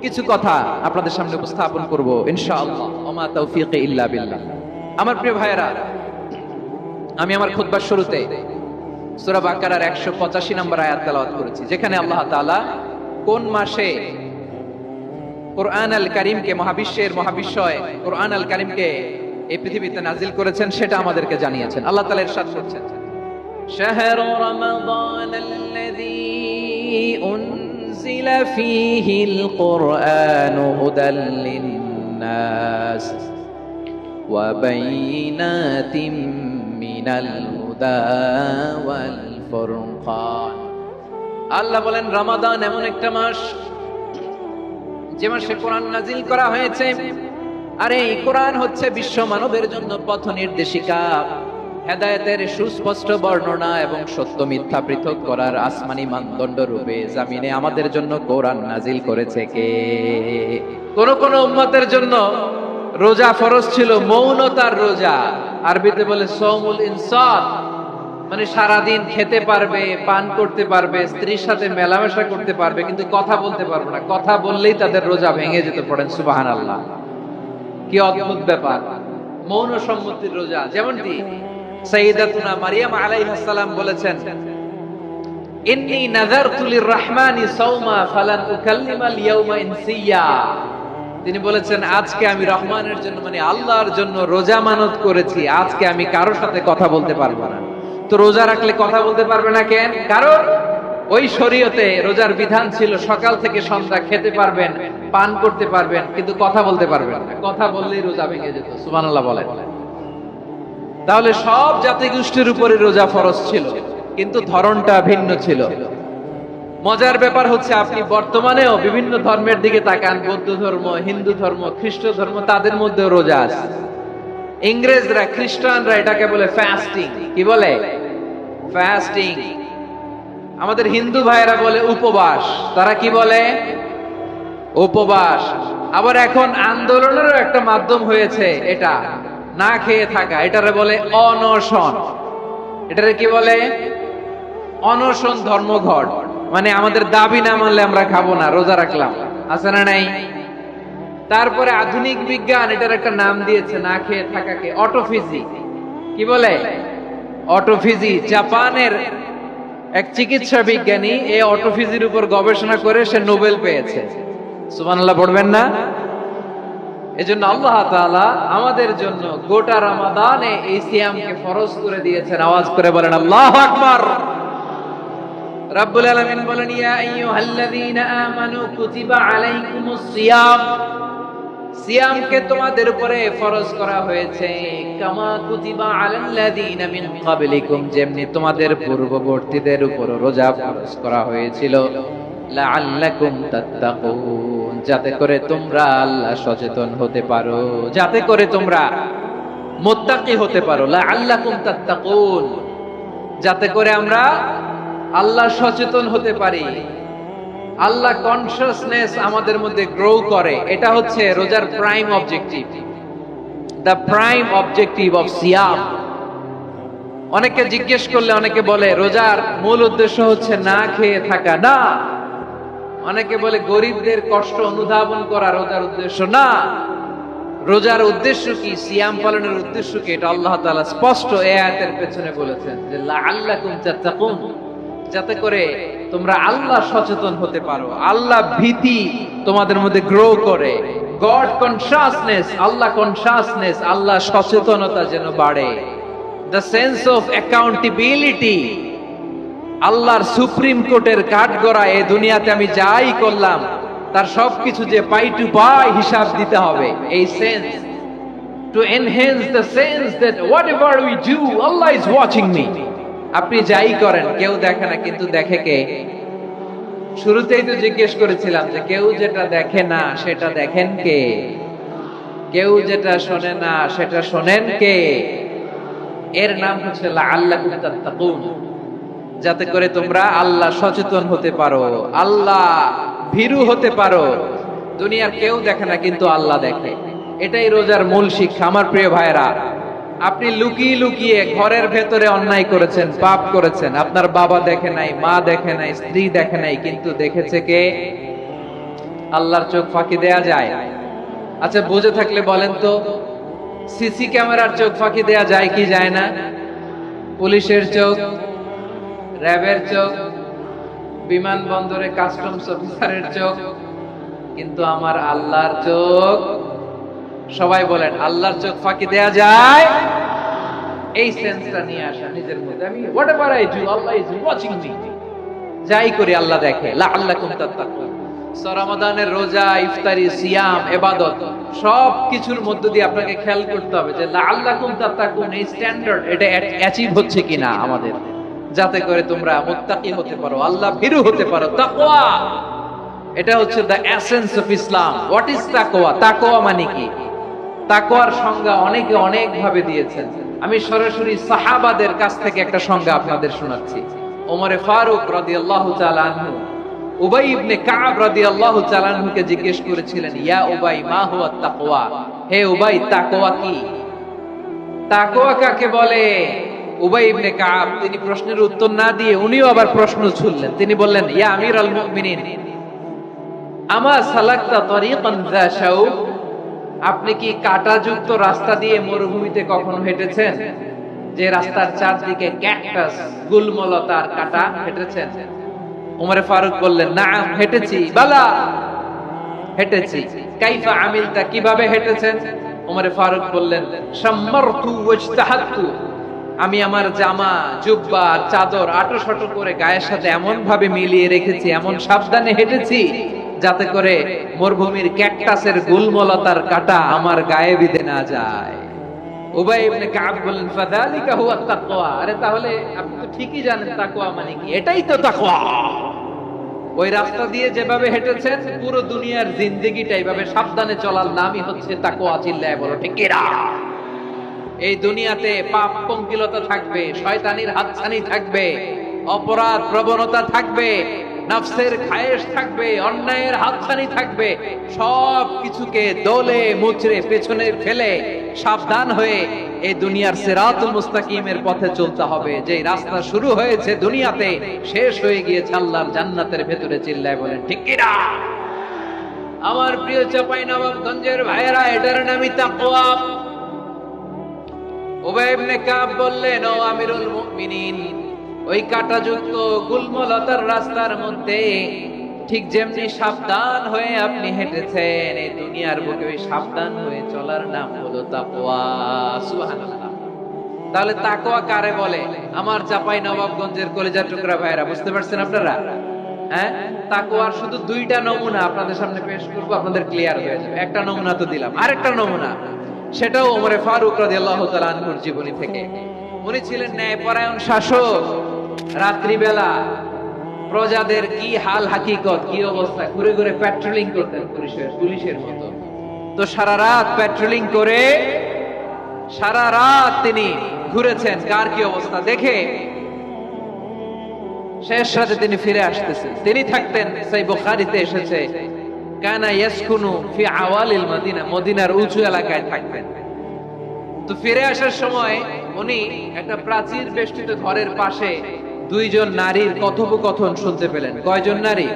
কিছু কথা আপনাদের সামনে উপস্থাপন করব ইনশাআল্লাহ। ওমা তাওফীকি ইল্লা বিল্লাহ। আমার প্রিয় ভাইয়েরা, আমি আমার খুতবার শুরুতে সূরা বাকারার 185 নম্বর আয়াত তেলাওয়াত করেছি, যেখানে আল্লাহ তাআলা কোন মাসে কোরআন আল কারীমকে, মহাবিশ্বের মহাবিশ্বয় কোরআন আল কারীমকে এই পৃথিবীতে নাজিল করেছেন সেটা আমাদেরকে জানিয়েছেন। আল্লাহ তাআলা ইরশাদ করছেন, শাহরু রমাদানাল্লাযী উনজিলা ফীহিল কুরআনু হুদাল লিন্নাস ওয়া বাইয়িনাতিম মিনাল হুদা ওয়াল ফুরকান আল্লাহ বলেন রমাদান এমন একটা মাস যে মাসে কোরআন নাজিল করা হয়েছে, আর এই কোরআন হচ্ছে বিশ্ব মানবের জন্য পথ নির্দেশিকা, হেদায়েতের সুস্পষ্ট বর্ণনা এবং সত্য মিথ্যা পৃথক করার আসমানি মানদণ্ড রূপে জামিনে আমাদের জন্য কোরআন নাজিল করেছে কে? কোন কোন উম্মতের জন্য রোজা ফরজ ছিল মৌনতার রোজা, আরবিতে বলে সওমুল ইনসাত, মানে সারাদিন খেতে পারবে, পান করতে পারবে, স্ত্রীর সাথে মেলামেশা করতে পারবে, কিন্তু কথা বলতে পারবে না। কথা বললেই তাদের রোজা ভেঙে যেতে। পড়েন সুবহানাল্লাহ, কি অদ্ভুত ব্যাপার! মৌন সম্মতির রোজা। যেমনটি সাইয়্যিদাতুনা মারিয়াম আলাইহিস সালাম বলেছেন, ইন্নী নাযারতু লির-রাহমানি সাওমা ফালান উকাল্লিমাল ইয়াওমা ইনসিয়া। তিনি বলেছেন, আজকে আমি রহমানের জন্য, মানে আল্লাহর জন্য রোজা মানত করেছি, আজকে আমি কারোর সাথে কথা বলতে পারবো না। তো রোজা রাখলে কথা বলতে পারবে না কেন? কারণ ওই শরীয়তে রোজার বিধান ছিল সকাল থেকে সন্ধ্যা খেতে পারবেন, পান করতে পারবেন, কিন্তু কথা বলতে পারবেন না। কথা বললেই রোজা ভেঙে যেত। সুবহানাল্লাহ বলেন। তাহলে সব জাতিগোষ্ঠীর উপরে রোজা ফরজ ছিল, কিন্তু ধরনটা ভিন্ন ছিল। মজার ব্যাপার হচ্ছে, আপনি বর্তমানেও বিভিন্ন ধর্মের দিকে তাকান, বৌদ্ধ ধর্ম, হিন্দু ধর্ম, খ্রিস্ট ধর্ম, তাদের মধ্যেও রোজা আছে। ইংরেজরা, খ্রিস্টানরা এটাকে বলে ফাস্টিং। কি বলে? ফাস্টিং। আমাদের হিন্দু ভাইয়েরা বলে উপবাস। তারা কি বলে? উপবাস। আবার এখন আন্দোলনেরও একটা মাধ্যম হয়েছে এটা, না খেয়ে থাকা, এটারে বলে অনশন। এটারে কি বলে? অনশন ধর্মঘট। মানে আমাদের দাবি না মানলে আমরা খাবো না, রোজা রাখলাম। আছে না নাই? তারপরে আধুনিক বিজ্ঞান এটার একটা নাম দিয়েছে না খেয়ে থাকাকে, অটোফিজি। কি বলে? অটোফিজি। জাপানের এক চিকিৎসা বিজ্ঞানী এই অটোফিজির উপর গবেষণা করে সে নোবেল পেয়েছে। সুবহানাল্লাহ পড়বেন না? এজন্য আল্লাহ তাআলা আমাদের জন্য গোটা রমাদানে এই সিয়ামকে ফরজ করে দিয়েছেন। আওয়াজ করে বলেন আল্লাহু আকবার। রাব্বুল আলামিন বলেন, ইয়া আইয়ুহাল্লাযীনা আমানু কুতিবা আলাইকুমুস সিয়াম। সিয়ামকে তোমাদের উপরে ফরজ করা হয়েছে, কামা কুতিবা আলাল্লাযীনা মিন ক্বাবলিকুম, যেমনি তোমাদের পূর্ববর্তীদের উপর রোজা ফরজ করা হয়েছিল, লাআল্লাকুম তাত্তাকুন, যাতে করে তোমরা আল্লাহ সচেতন হতে পারো, যাতে করে তোমরা মুত্তাকি হতে পারো। লাআল্লাকুম তাত্তাকুন, যাতে করে আমরা আল্লাহ সচেতন হতে পারি, আল্লাহ কনসিয়াসনেস আমাদের মধ্যে গ্রো করে। এটা হচ্ছে রোজার prime objective, the prime objective of সিয়াম। অনেকে জিজ্ঞেস করলে অনেকে বলে রোজার মূল উদ্দেশ্য হচ্ছে না খেয়ে থাকা। না। অনেকে বলে গরিবদের কষ্ট অনুধাবন করা রোজার উদ্দেশ্য। না। রোজার উদ্দেশ্য কি? সিয়াম পালনের উদ্দেশ্য কি? এটা আল্লাহ তাআলা স্পষ্ট এই আয়াতের পেছনে বলেছেন যে লাআল্লাকুম তাত্তাকুন, যাতে করে তোমরা আল্লাহ সচেতন হতে পারো, আল্লাহ ভীতি তোমাদের মধ্যে গ্রো করে, গড কনসিয়াসনেস, আল্লাহ কনসিয়াসনেস, আল্লাহ সচেতনতা যেন বাড়ে, দ্য সেন্স অফ অ্যাকাউন্টেবিলিটি। আল্লাহর সুপ্রিম কোর্টের কাঠগড়া এই দুনিয়াতে আমি যাই করলাম তার সবকিছু যে পাই টু পাই হিসাব দিতে হবে, এই sense, to enhance the sense that whatever we do Allah is watching me. আপনি যাই করেন কেউ দেখে না, কিন্তু দেখে কে? শুরুতেই তো জিজ্ঞেস করেছিলাম যে কেউ যেটা দেখে না সেটা দেখেন কে? কেউ যেটা শোনে না সেটা শোনেন কে? এর নাম হচ্ছে লাআল্লাকুম তাত্তাকুন, যাতে করে তোমরা আল্লাহ সচেতন হতে পারো, আল্লাহ ভীরু হতে পারো। দুনিয়ার কেউ দেখে না, কিন্তু আল্লাহ দেখে। এটাই রোজার মূল শিক্ষা। আমার প্রিয় ভাইরা, আপনি লুকিয়ে লুকিয়ে ঘরের ভেতরে অন্যায় করেছেন, পাপ করেছেন, আপনার বাবা দেখে নাই, মা দেখে নাই, স্ত্রী দেখে নাই, কিন্তু দেখেছে কে? আল্লাহর চোখ ফাঁকি দেয়া যায়? আচ্ছা, বুঝে থাকলে বলেন তো, সিসি ক্যামেরার চোখ ফাঁকি দেয়া যায় কি যায় না? পুলিশের চোখ, র্যাবের চোখ, বিমানবন্দরে কাস্টমস অফিসারের চোখ, কিন্তু আমার আল্লাহর চোখ? সবাই বলেন, আল্লাহর চোখ ফাঁকি দেয়া যায়? এই সেন্সটা নিয়ে আসা নিজের মধ্যে, আমি whatever I do Allah is watching me, যাই করি আল্লাহ দেখে। লাআল্লাকুম তাত্তাকুন। রমাদানের রোজা, ইফতারি, সিয়াম, ইবাদত সব কিছুর মধ্য দিয়ে আপনাকে খেয়াল করতে হবে যে লাআল্লাকুম তাত্তাকুন এই স্ট্যান্ডার্ড এটা অ্যাচিভ হচ্ছে কিনা আমাদের। যাতে করে তোমরা মুত্তাকি হতে পারো, আল্লাহ ভীরু হতে পারো। তাকওয়া, এটা হচ্ছে the essence of Islam. What is তাকওয়া? তাকওয়া মানে কি? তাকওয়ার সংজ্ঞা অনেকে অনেক ভাবে দিয়েছেন। আমি সরাসরি সাহাবাদের কাছ থেকে একটা সংজ্ঞা আপনাদের শোনাচ্ছি। ওমরে ফারুক রাদিয়াল্লাহু তাআলা আনহু উবাই ইবনে কাব রাদিয়াল্লাহু তাআলা আনহুকে জিজ্ঞেস করেছিলেন, ইয়া উবাই মা হুয়া তাকওয়া? হে উবাই, তাকওয়া কি? তাকওয়া কাকে বলে? উবাই ইবনে কাব তিনি প্রশ্নের উত্তর না দিয়ে উনিও আবার প্রশ্ন ছুড়লেন। তিনি বললেন, ইয়া আমিরাল মুমিনিন, আমা সালাকতা তরিকান যা শাউক? আপনি কি কাঁটাযুক্ত রাস্তা দিয়ে মরুভূমিতে কখনো হেঁটেছেন? যে রাস্তার চারদিকে ক্যাকটাস, গুলমলতার কাঁটা, হেঁটেছেন? ওমরে ফারুক বললেন, নাআম, হেঁটেছি। বালা, হেঁটেছি। কাইফা আমিলতা, কিভাবে হেঁটেছেন? ওমরে ফারুক বললেন, শাম্মারতু ওয়াজতাহাতু, আমি আমার জামা, জুব্বা, চাদর আঁটো করে গায়ের সাথে এমন ভাবে মিলিয়ে রেখেছি, এমন সাবধানে হেঁটেছি যাতে করে মরুভূমির ক্যাকটাসের গুলমলতার কাঁটা আমার গায়ে বিঁধে না যায়। উবাই ইবনে কাব বললেন, ফাযালিকা হুয়া তাকওয়া। আরে তাহলে আপনি তো ঠিকই জানেন তাকওয়া মানে কি। এটাই তো তাকওয়া। ওই রাস্তা দিয়ে যেভাবে হেঁটেছেন, পুরো দুনিয়ার জিন্দেগিটা এইভাবে সাবধানে চলার নামই হচ্ছে তাকওয়া। চিল্লায় বলো ঠিক কিনা? এই দুনিয়াতে পাপ পঙ্কিলতা থাকবে, শয়তানির হাতছানি থাকবে, অপরাধ প্রবণতা থাকবে, নফসের খায়েশ থাকবে, অন্যায়ের হাতছানি থাকবে। সব কিছুকে দলে মুচড়ে পেছনে ফেলে সাবধান হয়ে এই দুনিয়ার সিরাতুল মুস্তাকিমের পথে চলতে হবে। যে রাস্তা শুরু হয়েছে দুনিয়াতে, শেষ হয়ে গিয়েছে আল্লাহর জান্নাতের ভেতরে। চিল্লায় বলেন ঠিক কিনা? আমার প্রিয় চাঁপাইনবাবগঞ্জের ভাইয়েরা, এটার নামই তাকওয়া। উবাই ইবনে কাব বললেন, ও আমিরুল মুমিনিন, ওই কাঁটাযুক্ত গুলমলতার রাস্তার মধ্যে ঠিক যেমনি সাবধান হয়ে আপনি হেঁটেছেন, এই দুনিয়ার বুকে ওই সাবধান হয়ে চলার নাম হলো তাকওয়া। সুবহানাল্লাহ। তাহলে তাকওয়া কারে বলে? আমার চাঁপাইনবাবগঞ্জের কলিজার টুকরা ভাইয়েরা, বুঝতে পারছেন আপনারা? হ্যাঁ, তাকওয়ার শুধু দুইটা নমুনা আপনাদের সামনে পেশ করব, আপনাদের ক্লিয়ার হয়ে যাবে। একটা নমুনা তো দিলাম, আরেকটা নমুনা, সেটাও ওমরে ফারুক রাদিয়াল্লাহু তাআলা আনহুর জীবনী থেকে। উনি ছিলেন ন্যায়পরায়ণ শাসক। রাত্রিবেলা প্রজাদের কি হাল হাকিকত, কি অবস্থা, ঘুরে ঘুরে প্যাট্রোলিং করতেন পুলিশের মতো। তো সারা রাত প্যাট্রোলিং করে সারা রাত তিনি ঘুরেছেন কার কি অবস্থা দেখে। শেষ রাতে তিনি ফিরে আসতেছেন। তিনি থাকতেন, সেই বুখারীতে এসেছে, কানা ইয়াসকুনু ফি আওয়ালিল মদিনা, মদিনার উঁচু এলাকায় থাকতেন। তো ফিরে আসার সময় উনি একটা প্রাচীর বেষ্টিত ঘরের পাশে দুইজন নারীর কথোপকথন শুনতে পেলেন। কয়জন নারী?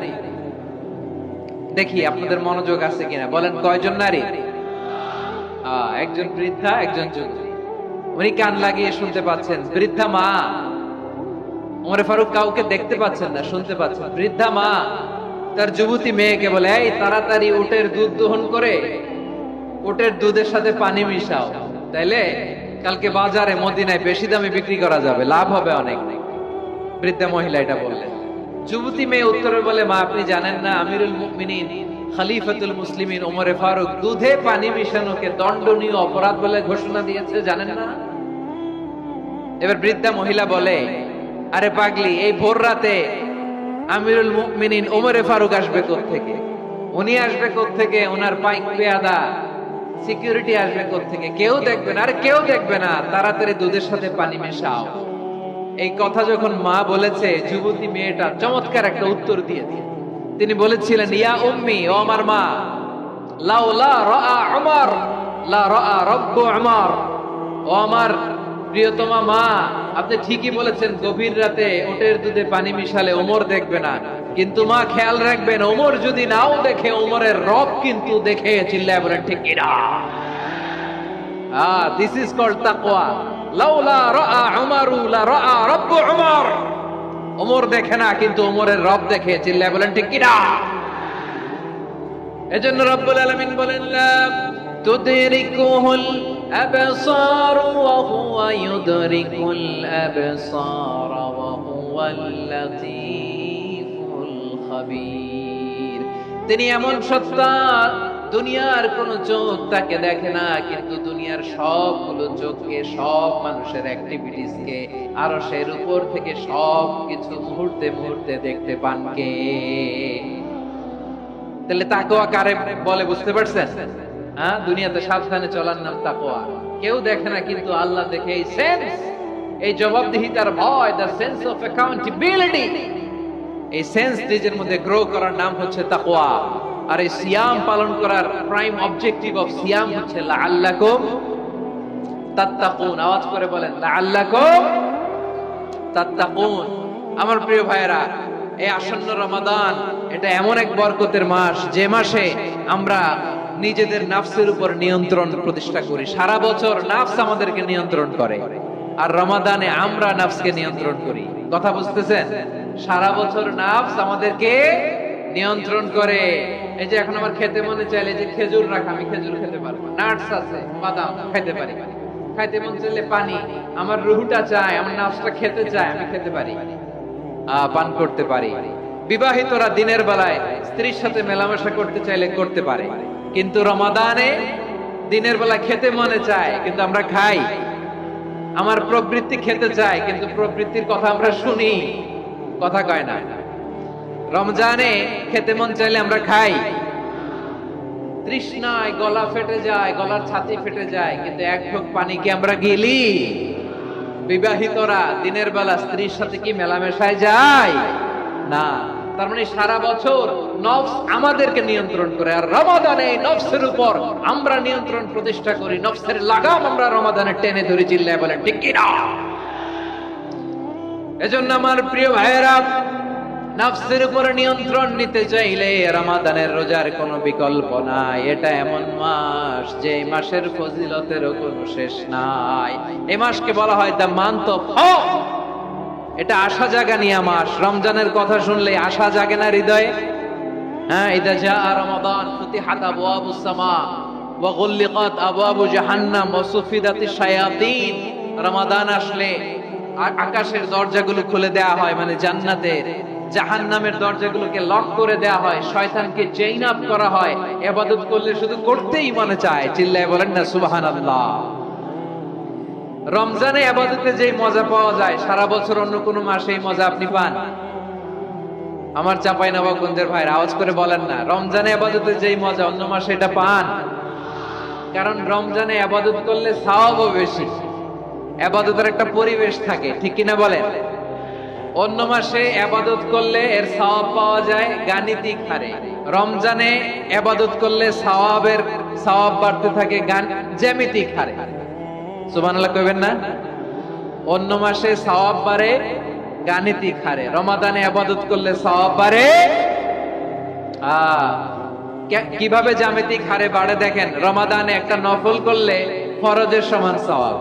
দেখি আপনাদের মনোযোগ আছে কিনা, বলেন কয়জন নারী? একজন বৃদ্ধা, একজন যুবতী। উনি কান লাগিয়ে শুনতে পাচ্ছেন। বৃদ্ধা মা, ওমরে ফারুক কাউকে দেখতে পাচ্ছেন না, শুনতে পাচ্ছেন। বৃদ্ধা মা তার যুবতী মেয়েকে বলে, এই তাড়াতাড়ি উটের দুধ দহন করে উটের দুধের সাথে পানি মিশাও, তাইলে কালকে বাজারে মদিনায় বেশি দামে বিক্রি করা যাবে, লাভ হবে অনেক। বৃদ্ধা মহিলা এটা বললেন। যুবতী মেয়ে উত্তরে বলে, মা আপনি জানেন না আমিরুল মুমিনিন খলিফাতুল মুসলিমিন ওমরে ফারুক দুধে পানি মিশানোকে দণ্ডনীয় অপরাধ বলে ঘোষণা দিয়েছে, জানেন না? এবার বৃদ্ধা মহিলা বলে, আরে পাগলি, এই ভোর রাতে আমিরুল মুমিনিন ওমরে ফারুক আসবে কোত্থেকে? উনি আসবে কোত্থেকে? ওনার পাইক পেয়াদা সিকিউরিটি আসবে কোত্থেকে? কেউ দেখবে না। আরে কেউ দেখবে না, তাড়াতাড়ি দুধের সাথে পানি মেশাও। এই কথা যখন মা বলেছে, যুবতী মেয়েটা চমৎকার একটা উত্তর দিয়ে তিনি বলেছিলেন, ইয়া উম্মি, ও আমার মা, লাউলা রাআ উমর লা রাআ রাব্বু উমর। ও আমার প্রিয়তমা মা, আপনি ঠিকই বলেছেন, গভীর রাতে উটের দুধে পানি মিশালে ওমর দেখবে না, কিন্তু মা খেয়াল রাখবেন, ওমর যদি নাও দেখে, ওমরের রব কিন্তু দেখে। চিল্লায় বলেন ঠিক কিনা? দিস ইজ কল্ড তাকওয়া। লাউলা রাআ উমরু লা রাআ রাব্বু উমর। ওমর দেখে না, কিন্তু ওমরের রব দেখে। চিল্লায় বলেন ঠিক কিনা? এজন্য রব্বুল আলামিন বলেন, লা তুদরিকুহুল আবসার ওয়া হুয়া ইউদরিকুল আবসার ওয়া হুয়াল লাতীফুল খাবীর। তিনি এমন সত্তা দুনিয়ার কোন চোখ তাকে দেখে না, কিন্তু দুনিয়ার সবগুলো চোখকে, সব মানুষের অ্যাক্টিভিটিস কে, আরশের উপর থেকে সব কিছু মুহূর্তে মুহূর্তে দেখতে পান কে? তাহলে তাকওয়া কারে বলে বুঝতে পারছেন? হ্যাঁ, দুনিয়াতে সাবধানে চলার নাম তাকওয়া। কেউ দেখে না, কিন্তু আল্লাহ দেখে। এই সেন্স, এই জবাবদিহিতার ভয়, দ্য সেন্স অফ অ্যাকাউন্টেবিলিটি, এই সেন্স নিজের মধ্যে গ্রো করার নাম হচ্ছে তাকওয়া। আর এই সিয়াম পালন করার প্রাইম অবজেক্টিভ অফ সিয়াম হচ্ছে লাআল্লাকুম তাত্তাকুন। আওয়াজ করে বলেন, লাআল্লাকুম তাত্তাকুন। আমার প্রিয় ভাইয়েরা, এই আসন্ন রমাদান এটা এমন এক বরকতের মাস, যে মাসে আমরা নিজেদের নাফসের উপর নিয়ন্ত্রণ প্রতিষ্ঠা করি। সারা বছর নাফস আমাদেরকে নিয়ন্ত্রণ করে, আর রমাদানে আমরা নাফসকে নিয়ন্ত্রণ করি। কথা বুঝতেছেন? সারা বছর নাফস আমাদেরকে নিয়ন্ত্রণ করে। এই যে এখন আমার খেতে মনে চাইলে যে খেজুর রাখা, আমি খেজুর খেতে পারবো, নাটস আছে, বাদাম খাইতে পারি। খাইতে মন চাইলে পানি, আমার রুহুটা চায়, আমার নাফসটা খেতে চায়, আমি খেতে পারি, পান করতে পারি। বিবাহিতরা দিনের বেলায় স্ত্রীর সাথে মেলামেশা করতে চাইলে করতে পারে, কিন্তু রমাদানে দিনের বেলা খেতে মনে চায়, কিন্তু আমরা খাই। আমার প্রবৃত্তি খেতে চায়, কিন্তু প্রবৃত্তির কথা আমরা শুনি, কথা কয় না। রমজানে খেতে মন চাইলে আমরা খাই, তৃষ্ণায় গলা ফেটে যায়, গলার ছাতি ফেটে যায়, কিন্তু এক ঢোক পানি কি আমরা গিলি? বিবাহিতরা দিনের বেলা স্ত্রীর সাথে কি মেলামেশায় যায়? না। তার মানে সারা বছর নফস আমাদেরকে নিয়ন্ত্রণ করে, আর রমাদানে নফসের উপর আমরা নিয়ন্ত্রণ প্রতিষ্ঠা করি। নফসের লাগাম আমরা রমাদানে টেনে ধরে, চিল্লায় বলেন ঠিক কি না? এজন্য আমার প্রিয় ভাইয়েরা, নফসের উপর নিয়ন্ত্রণ নিতে চাইলে রমাদানের রোজার কোনো বিকল্প নাই। এটা এমন মাস যে মাসের ফজিলতেরও কোনো শেষ নাই। এই মাসকে বলা হয় দ্য মান্থ অফ হোপ। এটা আশা জাগানিয়া মাস। রমজানের কথা শুনলে আশা জাগে না হৃদয়ে? হ্যাঁ, ইদা জাআ রমাদান ফুতিহাত আবওয়াবুস সামা ওয়া গুল্লিকাত আবওয়াবু জাহান্নাম ওয়া সুফিদাতিশ শায়াতিন। রমাদান আসলে আকাশের দরজাগুলো খুলে দেয়া হয়, মানে জান্নাতের। জাহান্নামের দরজাগুলোকে লক করে দেয়া হয়, শয়তানকে চেইন আপ করা হয়। ইবাদত করলে শুধু করতেই মনে চায়, চিল্লায় বলেন না সুবহানাল্লাহ। রমজানে ইবাদতে যেই মজা পাওয়া যায়, সারা বছর অন্য কোন মাসে এই মজা আপনি পান? আমার চাঁপাইনবাবগঞ্জের ভাইরা আওয়াজ করে বলেন না, রমজানে ইবাদতে যেই মজা অন্য মাসে এটা পান? কারণ রমজানে ইবাদত করলে সওয়াবও বেশি, ইবাদতের একটা পরিবেশ থাকে, ঠিক কিনা বলেন? অন্য মাসে ইবাদত করলে এর সওয়াব পাওয়া যায় গাণিতিক হারে, রমজানে ইবাদত করলে সওয়াব বাড়তে থাকে জ্যামিতিক হারে। সুবহানাল্লাহ কইবেন না? অন্য মাসে সওয়াব বাড়ে গাণিতিক হারে, রমাদানে ইবাদত করলে সওয়াব বাড়ে কিভাবে জ্যামিতিক হারে বাড়ে দেখেন। রমাদানে একটা নফল করলে ফরজের সমান সওয়াব,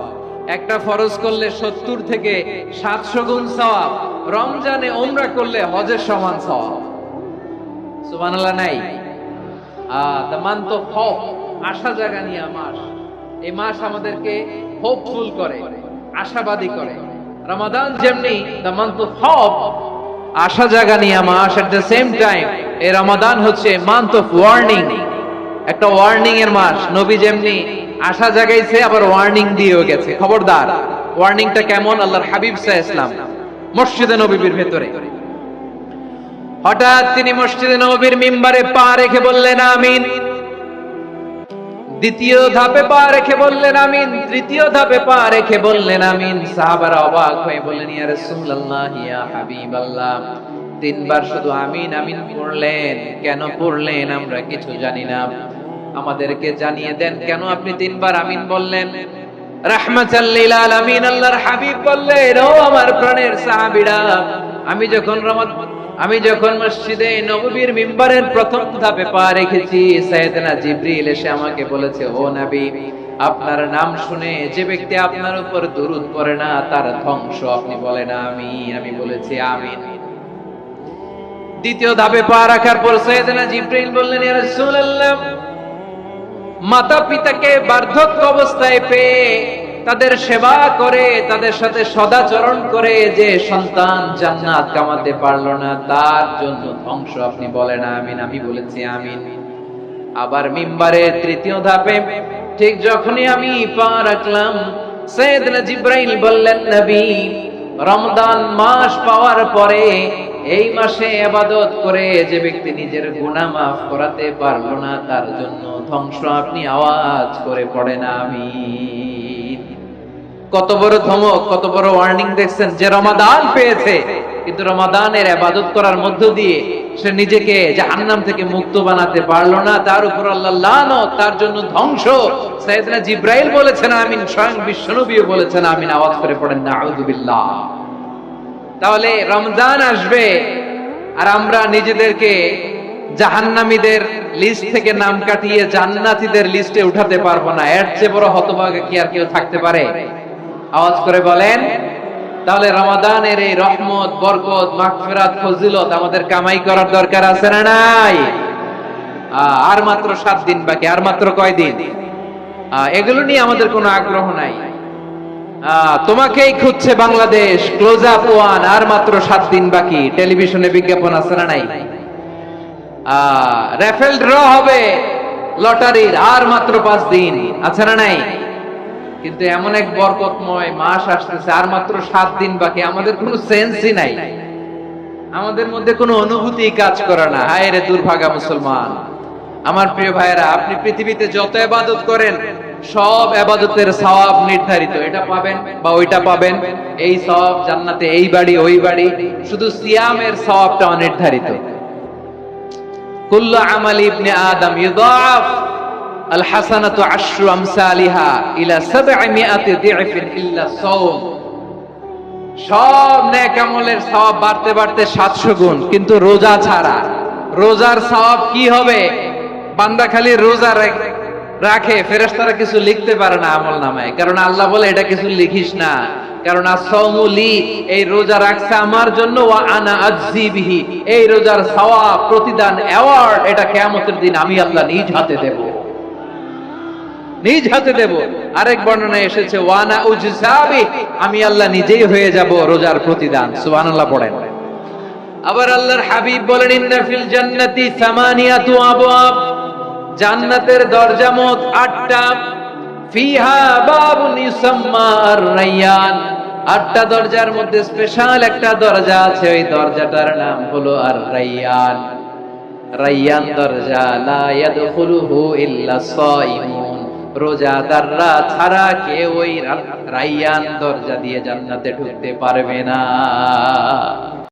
একটা ফরজ করলে 70 থেকে 700 গুণ সওয়াব। রমজানে উমরা করলে হজের সমান সওয়াব। সুবহানাল্লাহ নাই? দ্য মান্থ অফ হোপ, আশা জাগানিয়া মাস। এই মাস আমাদেরকে হোপফুল করে, আশাবাদী করে। রমাদান যেমনি দ্য মান্থ অফ হোপ, আশা জাগানিয়া মাস, এট দ্য সেম টাইম এই রমাদান হচ্ছে মান্থ অফ ওয়ার্নিং, একটা ওয়ার্নিং এর মাস। নবী যেমনি আশা জাগাইছে, আবার ওয়ার্নিং দিয়েও গেছে, খবরদার। ওয়ার্নিংটা কেমন? আল্লাহর হাবিব সাল্লাল্লাহু আলাইহি ওয়াসাল্লাম মসজিদে নববীর ভেতরে হঠাৎ তিনি মসজিদে নববীর মিম্বারে পা রেখে বললেন আমিন। দ্বিতীয় ধাপে পা রেখে বললেন আমিন, তৃতীয় ধাপে পা রেখে বললেন আমিন। সাহাবারা অবাক হয়ে বললেন, ইয়া রাসূলুল্লাহ, ইয়া হাবিবাল্লাহ, তিনবার শুধু আমিন আমিন পড়লেন, কেন পড়লেন আমরা কিছু জানি না, আমাদেরকে জানিয়ে দেন কেন আপনি তিনবার আমিন বললেন। রাহমাতাল লিল আলামিন আল্লাহর হাবিব বললেন, ও আমার প্রাণের সাহাবীরা, আমি যখন মসজিদে নববীর মিম্বারের প্রথম ধাপে পা রেখেছি, সাইয়েদনা জিবরিল এসে আমাকে বলেছে, ও নবী, আপনার নাম শুনে যে ব্যক্তি আপনার উপর দুরূদ পড়ে না তার ধ্বংস। আপনি বলেন আমিন। আমি বলেছি আমিন। দ্বিতীয় ধাপে পা রাখার পর সাইয়েদনা জিবরিল বললেন, ইয়া রাসূলুল্লাহ, মাতা পিতাকে বার্ধক্য অবস্থায় পেয়ে তাদের সেবা করে, তাদের সাথে সদাচরণ করে যে সন্তান জান্নাত কামাতে পারলো না, তার জন্য ধ্বংস। আপনি বলেন আমিন। আমি বলেছি আমিন। আবার মিম্বারের তৃতীয় ধাপে ঠিক যখনই আমি পা রাখলাম, সাইয়েদনা জিবরাইল বললেন, নবী, রমজান মাস পাওয়ার পরে এই মাসে ইবাদত করে যে ব্যক্তি নিজের গুনাহ মাফ করাতে পারলো না, তার জন্য ধ্বংস আপনি আওয়াজ করে পড়েন আমিন। কত বড় ধমক, কত বড় ওয়ার্নিং দেখছেন, যে রমাদান পেয়েছে কিন্তু রমাদানের ইবাদত করার মধ্য দিয়ে সে নিজেকে জাহান্নাম থেকে মুক্ত বানাতে পারলো না, তার উপর আল্লাহ লানত, তার জন্য ধ্বংস। সাইয়েদনা জিবরাইল বলেছেন আমিন, স্বয়ং বিশ্বনবীও বলেছেন আমিন। আওয়াজ করে পড়েন নাউযু বিল্লাহ। তাহলে রমজান আসবে আর আমরা নিজেদেরকে জাহান্নামীদের লিস্ট থেকে নাম কাটিয়ে জান্নাতীদের লিস্টে উঠাতে পারবো না। এর চেয়ে বড় হতভাগা কি আর কেউ থাকতে পারে? আওয়াজ করে বলেন। তাহলে রমাদানের এই রহমত, বরকত, মাগফিরাত, ফজিলত আমাদের কামাই করার দরকার আছে না নাই? আর মাত্র 7 দিন বাকি। আর মাত্র কয় দিন? এগুলো নিয়ে আমাদের কোনো আগ্রহ নাই। তোমাকেই খুঁজছে বাংলাদেশ, ক্লোজ আপ ওয়ান, আর মাত্র 7 দিন বাকি। টেলিভিশনে বিজ্ঞাপন আছে না নাই? রাফেল ড্র হবে লটারির, আর মাত্র 5 দিন, আছে না নাই? কিন্তু এমন এক বরকতময় মাস আসতেছে, আর মাত্র 7 দিন বাকি। আমাদের কোনো সেন্সই নাই, আমাদের মধ্যে কোনো অনুভূতি কাজ করে না। হায় রে দুর্ভাগা মুসলমান। আমার প্রিয় ভাইয়েরা, আপনি পৃথিবীতে যত ইবাদত করেন সব ইবাদতের সওয়াব নির্ধারিত। এটা পাবেন বা ওইটা পাবেন, এই সওয়াব জান্নাতে, এই বাড়ি ওই বাড়ি। শুধু সিয়ামের সওয়াবটা অনির্ধারিত। কুল্লু আমালি ইবনে আদম ইউদাফ আল হাসানাতু আশরু আমসালিহা ইলা 700 দি'ফিন ইল্লা সাওম। সব নেক আমলের সওয়াব বাড়তে বাড়তে 700 গুণ, কিন্তু রোজা ছাড়া। রোজার সওয়াব কি হবে? বান্দা খালি রোজা রাখে, ফেরেশতারা কিছু লিখতে পারে না আমল নামায়, কারণ আল্লাহ বলে এটা কিছু লিখিস না, কারণ আসসাওমু লি, এই রোজা রাখছে আমার জন্য, ওয়া আনা আজজি বিহি, এই রোজার সওয়াব, প্রতিদান, অ্যাওয়ার্ড, এটা কিয়ামতের দিন আমি আল্লাহ নিজ হাতে দেব, নিজ হাতে দেব। আরেক বর্ণনায় এসেছে ওয়ানা উজসাবি, আমি আল্লাহ নিজেই হয়ে যাব রোজার প্রতিদান। সুবহানাল্লাহ পড়েন। আবার আল্লাহর হাবিব বলেন, ইন্না ফিল জান্নাতি 8 আবওয়াব, জান্নাতের দরজা মোট 8টা। ফিহা বাবুন ইউসাম্মা আর-রায়্যান, 8টা দরজার মধ্যে স্পেশাল একটা দরজা আছে, ওই দরজাটার নাম হলো আর-রায়্যান। রায়্যান দরজা, লা ইয়াদখুলুহু ইল্লা সাইমুন, রোজাদাররা ছাড়া কেউ ওই রায়্যান দরজা দিয়ে জান্নাতে ঢুকতে পারবে না।